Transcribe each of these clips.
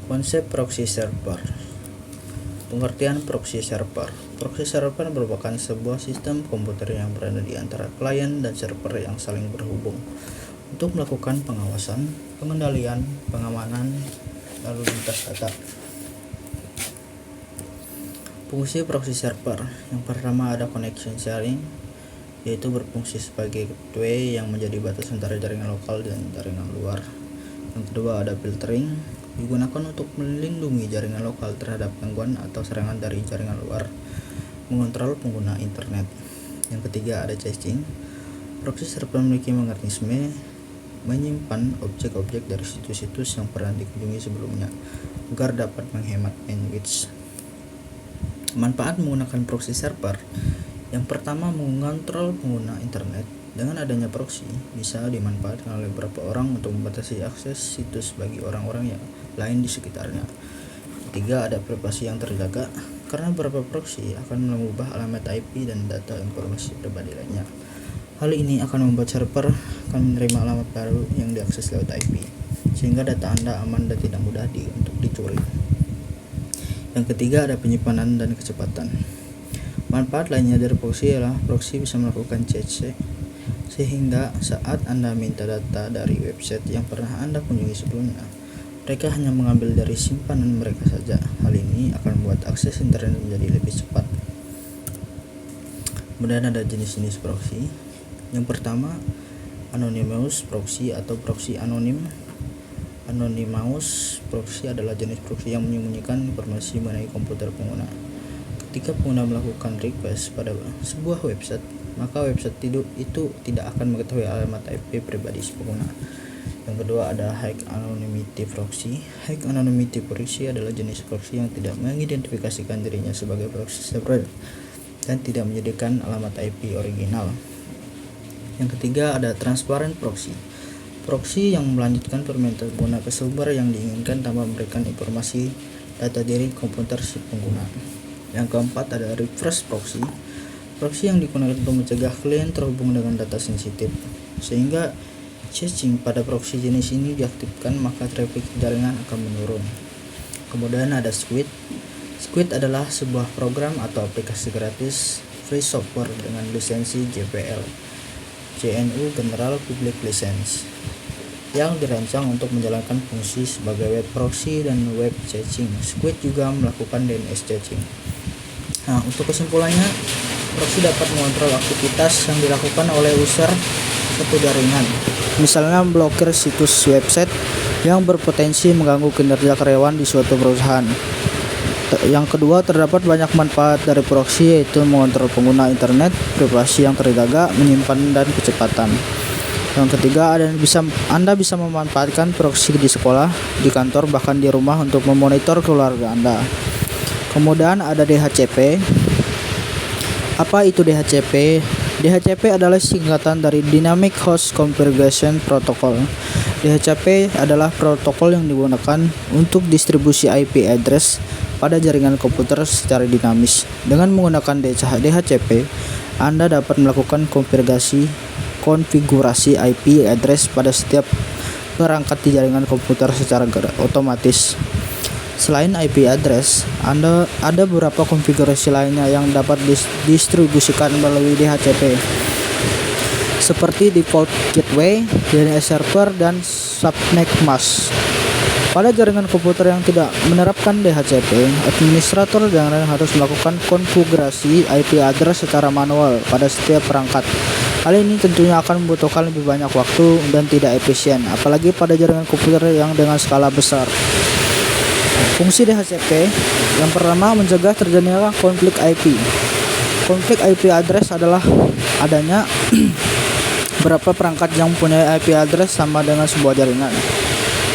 Konsep proxy server. Pengertian proxy server. Proxy server merupakan sebuah sistem komputer yang berada di antara klien dan server yang saling berhubung untuk melakukan pengawasan, pengendalian, pengamanan, lalu lintas data. Fungsi proxy server. Yang pertama ada connection sharing, yaitu berfungsi sebagai gateway yang menjadi batas antara jaringan lokal dan jaringan luar. Yang kedua ada filtering, digunakan untuk melindungi jaringan lokal terhadap gangguan atau serangan dari jaringan luar, mengontrol pengguna internet. Yang ketiga ada caching. Proxy server memiliki mekanisme menyimpan objek-objek dari situs-situs yang pernah dikunjungi sebelumnya agar dapat menghemat bandwidth. Manfaat menggunakan proxy server. Yang pertama, mengontrol pengguna internet. Dengan adanya proxy, bisa dimanfaatkan oleh beberapa orang untuk membatasi akses situs bagi orang-orang yang lain di sekitarnya. Ketiga, ada privasi yang terjaga, karena beberapa proxy akan mengubah alamat IP dan data informasi pribadi lainnya. Hal ini akan membuat server akan menerima alamat baru yang diakses lewat IP, sehingga data Anda aman dan tidak mudah untuk dicuri. Yang ketiga, ada penyimpanan dan kecepatan. Manfaat lainnya dari proxy adalah proxy bisa melakukan cache, sehingga saat Anda minta data dari website yang pernah Anda kunjungi sebelumnya, mereka hanya mengambil dari simpanan mereka saja. Hal ini akan membuat akses internet menjadi lebih cepat. Kemudian ada jenis-jenis proxy. Yang pertama, anonymous proxy atau proxy anonim. Anonymous proxy adalah jenis proxy yang menyembunyikan informasi mengenai komputer pengguna. Ketika pengguna melakukan request pada sebuah website, maka website itu tidak akan mengetahui alamat IP pribadi si pengguna. Yang kedua ada high anonymity proxy. High anonymity proxy adalah jenis proxy yang tidak mengidentifikasikan dirinya sebagai proxy server dan tidak menyediakan alamat IP original. Yang ketiga ada transparent proxy. Proxy yang melanjutkan permintaan pengguna ke sumber yang diinginkan tanpa memberikan informasi data diri komputer si pengguna. Yang keempat ada reverse proxy. Proxy yang digunakan untuk mencegah klien terhubung dengan data sensitif, sehingga caching pada proxy jenis ini diaktifkan, maka traffic jaringan akan menurun. Kemudian ada Squid. Squid adalah sebuah program atau aplikasi gratis free software dengan lisensi GPL, GNU General Public License, yang dirancang untuk menjalankan fungsi sebagai web proxy dan web caching. Squid juga melakukan DNS caching. Nah, untuk kesimpulannya, proxy dapat mengontrol aktivitas yang dilakukan oleh user satu jaringan, misalnya memblokir situs website yang berpotensi mengganggu kinerja karyawan di suatu perusahaan. Yang kedua, terdapat banyak manfaat dari proxy, yaitu mengontrol pengguna internet, privasi yang terjaga, menyimpan, dan kecepatan. Yang ketiga, Anda bisa memanfaatkan proxy di sekolah, di kantor, bahkan di rumah untuk memonitor keluarga Anda. Kemudian ada DHCP. Apa itu DHCP? DHCP adalah singkatan dari Dynamic Host Configuration Protocol. DHCP adalah protokol yang digunakan untuk distribusi IP address pada jaringan komputer secara dinamis. Dengan menggunakan DHCP, Anda dapat melakukan konfigurasi IP address pada setiap perangkat di jaringan komputer secara otomatis. Selain IP address, ada beberapa konfigurasi lainnya yang dapat didistribusikan melalui DHCP, seperti default gateway, DNS server, dan subnet mask. Pada jaringan komputer yang tidak menerapkan DHCP, administrator jaringan harus melakukan konfigurasi IP address secara manual pada setiap perangkat. Hal ini tentunya akan membutuhkan lebih banyak waktu dan tidak efisien, apalagi pada jaringan komputer yang dengan skala besar. Fungsi DHCP yang pertama, mencegah terjadinya konflik IP. Konflik IP address adalah adanya beberapa perangkat yang mempunyai IP address sama dengan sebuah jaringan.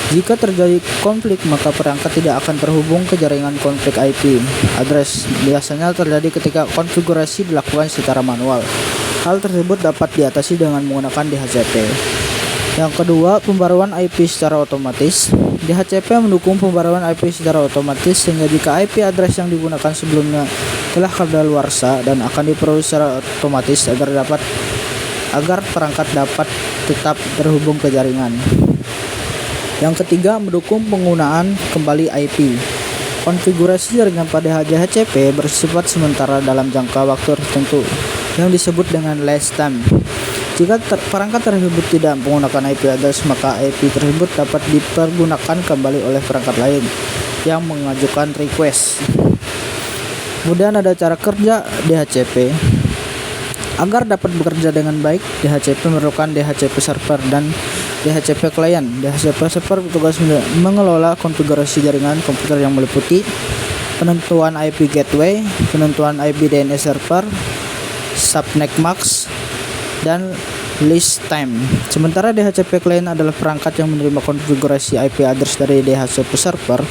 Jika terjadi konflik, maka perangkat tidak akan terhubung ke jaringan konflik IP address. Biasanya terjadi ketika konfigurasi dilakukan secara manual. Hal tersebut dapat diatasi dengan menggunakan DHCP. Yang kedua, pembaruan IP secara otomatis. DHCP mendukung pembaruan IP secara otomatis, sehingga jika IP address yang digunakan sebelumnya telah kadaluarsa dan akan diperoleh secara otomatis agar perangkat dapat tetap terhubung ke jaringan. Yang ketiga, mendukung penggunaan kembali IP. Konfigurasi jaringan pada DHCP bersifat sementara dalam jangka waktu tertentu yang disebut dengan last time. Jika perangkat tersebut tidak menggunakan IP address, maka IP tersebut dapat dipergunakan kembali oleh perangkat lain yang mengajukan request. Kemudian ada cara kerja DHCP. Agar dapat bekerja dengan baik, DHCP memerlukan DHCP server dan DHCP client. DHCP server bertugas mengelola konfigurasi jaringan komputer yang meliputi penentuan IP gateway, penentuan IP DNS server, subnet mask, dan list time. Sementara DHCP client adalah perangkat yang menerima konfigurasi IP address dari DHCP server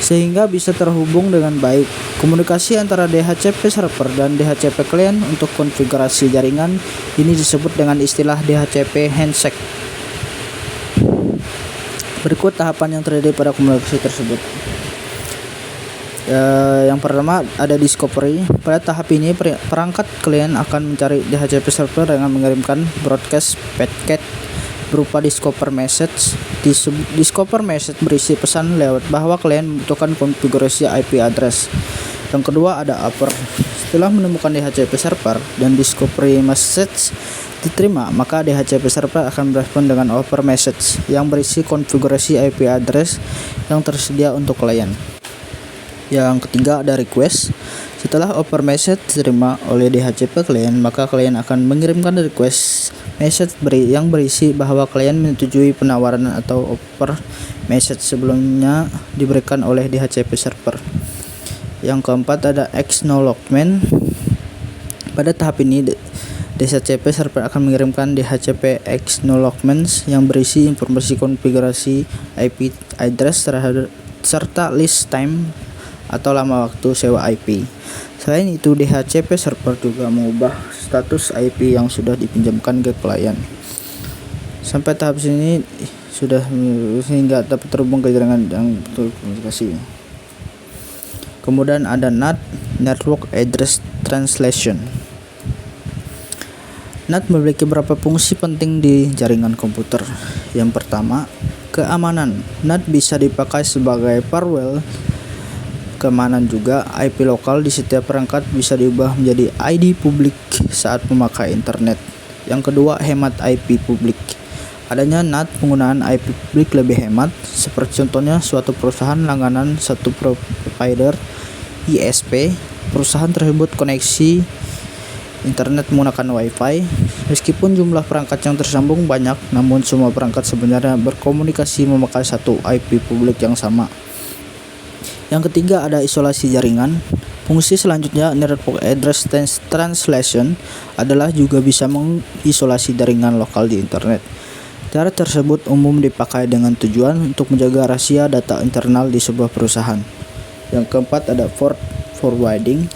sehingga bisa terhubung dengan baik. Komunikasi antara DHCP server dan DHCP client untuk konfigurasi jaringan ini disebut dengan istilah DHCP handshake. Berikut tahapan yang terjadi pada komunikasi tersebut. Yang pertama ada discovery. Pada tahap ini perangkat klien akan mencari DHCP server dengan mengirimkan broadcast packet berupa discover message. Discover message berisi pesan lewat bahwa klien membutuhkan konfigurasi IP address. Yang kedua ada upper. Setelah menemukan DHCP server dan discovery message diterima, maka DHCP server akan merespon dengan offer message yang berisi konfigurasi IP address yang tersedia untuk klien. Yang ketiga ada request. Setelah offer message diterima oleh DHCP klien, maka klien akan mengirimkan request message yang berisi bahwa klien menyetujui penawaran atau offer message sebelumnya diberikan oleh DHCP server. Yang keempat ada acknowledgement. Pada tahap ini DHCP server akan mengirimkan DHCP acknowledgement yang berisi informasi konfigurasi IP address serta list time atau lama waktu sewa IP. Selain itu, DHCP server juga mengubah status IP yang sudah dipinjamkan ke klien. Sampai tahap sini sudah sehingga dapat terhubung ke jaringan yang berkomunikasi. Kemudian ada NAT, Network Address Translation. NAT memiliki beberapa fungsi penting di jaringan komputer. Yang pertama, keamanan. NAT bisa dipakai sebagai firewall. Keamanan juga, IP lokal di setiap perangkat bisa diubah menjadi ID publik saat memakai internet. Yang kedua, hemat IP publik. Adanya NAT, penggunaan IP publik lebih hemat, seperti contohnya suatu perusahaan langganan satu provider ISP. Perusahaan tersebut koneksi internet menggunakan Wi-Fi. Meskipun jumlah perangkat yang tersambung banyak, namun semua perangkat sebenarnya berkomunikasi memakai satu IP publik yang sama. Yang ketiga ada isolasi jaringan. Fungsi selanjutnya Network Address Translation adalah juga bisa mengisolasi jaringan lokal di internet. Cara tersebut umum dipakai dengan tujuan untuk menjaga rahasia data internal di sebuah perusahaan. Yang keempat ada port forwarding.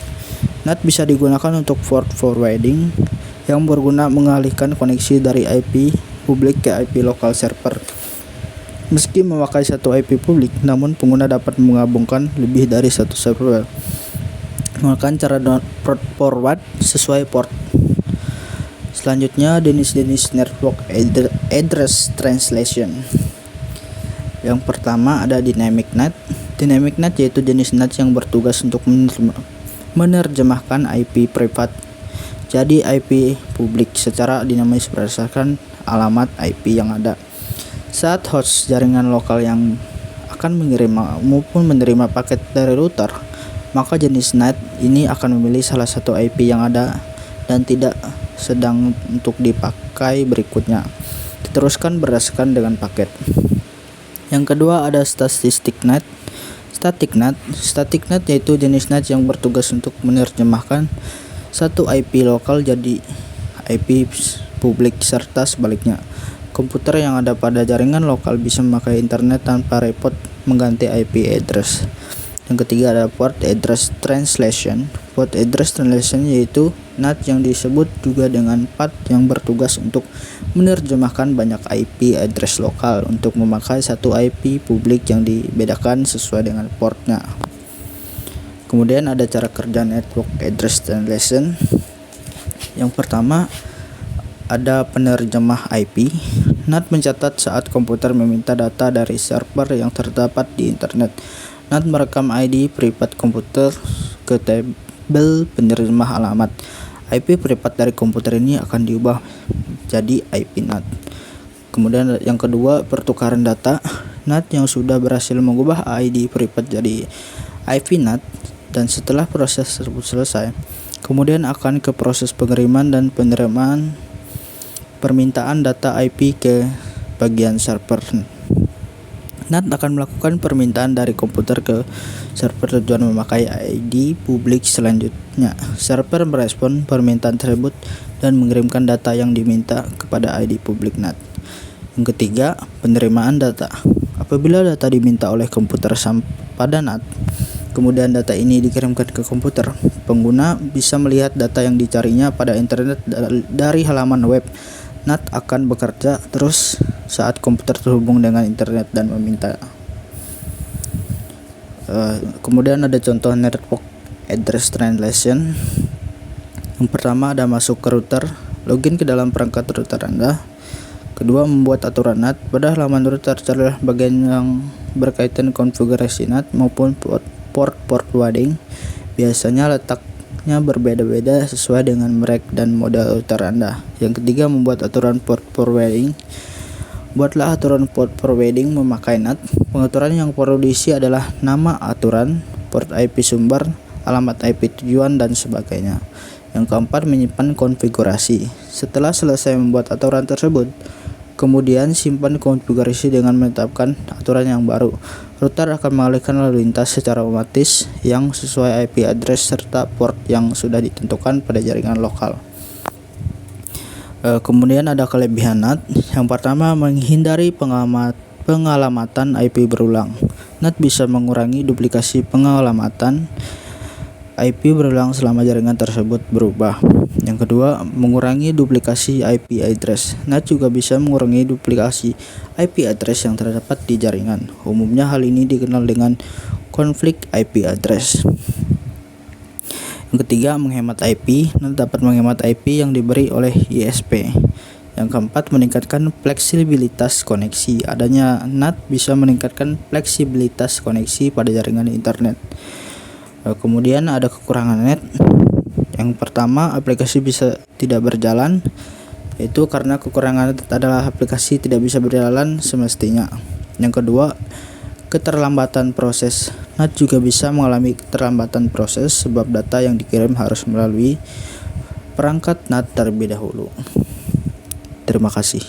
NAT bisa digunakan untuk port forwarding yang berguna mengalihkan koneksi dari IP publik ke IP lokal server. Meski memakai satu IP publik, namun pengguna dapat menggabungkan lebih dari satu server menggunakan cara port forward sesuai port. Selanjutnya jenis-jenis Network Address Translation. Yang pertama ada Dynamic NAT. Dynamic NAT yaitu jenis NAT yang bertugas untuk menerjemahkan IP privat jadi IP publik secara dinamis berdasarkan alamat IP yang ada. Saat host jaringan lokal yang akan mengirim maupun menerima paket dari router, maka jenis NAT ini akan memilih salah satu IP yang ada dan tidak sedang untuk dipakai berikutnya. Diteruskan berdasarkan dengan paket. Yang kedua ada Static NAT. Static NAT yaitu jenis NAT yang bertugas untuk menerjemahkan satu IP lokal jadi IP publik serta sebaliknya. Komputer yang ada pada jaringan lokal bisa memakai internet tanpa repot mengganti IP address. Yang ketiga ada Port Address Translation. Port Address Translation yaitu NAT yang disebut juga dengan PAT yang bertugas untuk menerjemahkan banyak IP address lokal untuk memakai satu IP publik yang dibedakan sesuai dengan portnya. Kemudian ada cara kerja Network Address Translation. Yang pertama ada penerjemah IP. NAT mencatat saat komputer meminta data dari server yang terdapat di internet. NAT merekam ID privat komputer ke tabel penerjemah alamat. IP privat dari komputer ini akan diubah jadi IP NAT. Kemudian yang kedua, pertukaran data. NAT yang sudah berhasil mengubah ID privat jadi IP NAT, dan setelah proses tersebut selesai, kemudian akan ke proses pengiriman dan penerimaan permintaan data IP ke bagian server. NAT akan melakukan permintaan dari komputer ke server tujuan memakai ID publik selanjutnya. Server merespon permintaan tersebut dan mengirimkan data yang diminta kepada ID publik NAT. Yang ketiga, penerimaan data. Apabila data diminta oleh komputer pada NAT, kemudian data ini dikirimkan ke komputer, pengguna bisa melihat data yang dicarinya pada internet dari halaman web. NAT akan bekerja terus saat komputer terhubung dengan internet dan meminta. Kemudian ada contoh network address translation. Yang pertama ada masuk ke router, login ke dalam perangkat router Anda. Kedua, membuat aturan NAT. Pada halaman router carilah bagian yang berkaitan konfigurasi NAT maupun port forwarding. Biasanya letaknya berbeda-beda sesuai dengan merek dan model router Anda. Yang ketiga, membuat aturan port forwarding. Buatlah aturan port forwarding memakai NAT. Pengaturan yang perlu diisi adalah nama aturan, port IP sumber, alamat IP tujuan, dan sebagainya. Yang keempat, menyimpan konfigurasi. Setelah selesai membuat aturan tersebut, kemudian simpan konfigurasi dengan menetapkan aturan yang baru. Router akan mengalihkan lalu lintas secara otomatis yang sesuai IP address serta port yang sudah ditentukan pada jaringan lokal. Kemudian ada kelebihan NAT. Yang pertama, menghindari pengalamatan IP berulang. NAT bisa mengurangi duplikasi pengalamatan IP berulang selama jaringan tersebut berubah. Yang kedua, mengurangi duplikasi IP address. NAT juga bisa mengurangi duplikasi IP address yang terdapat di jaringan. Umumnya hal ini dikenal dengan konflik IP address. Yang ketiga, menghemat IP. NAT dapat menghemat IP yang diberi oleh ISP. Yang keempat, meningkatkan fleksibilitas koneksi. Adanya NAT bisa meningkatkan fleksibilitas koneksi pada jaringan internet. Kemudian ada kekurangan NAT. Yang pertama, aplikasi bisa tidak berjalan. Itu karena kekurangan NAT adalah aplikasi tidak bisa berjalan semestinya. Yang kedua, keterlambatan proses. NAT juga bisa mengalami keterlambatan proses sebab data yang dikirim harus melalui perangkat NAT terlebih dahulu. Terima kasih.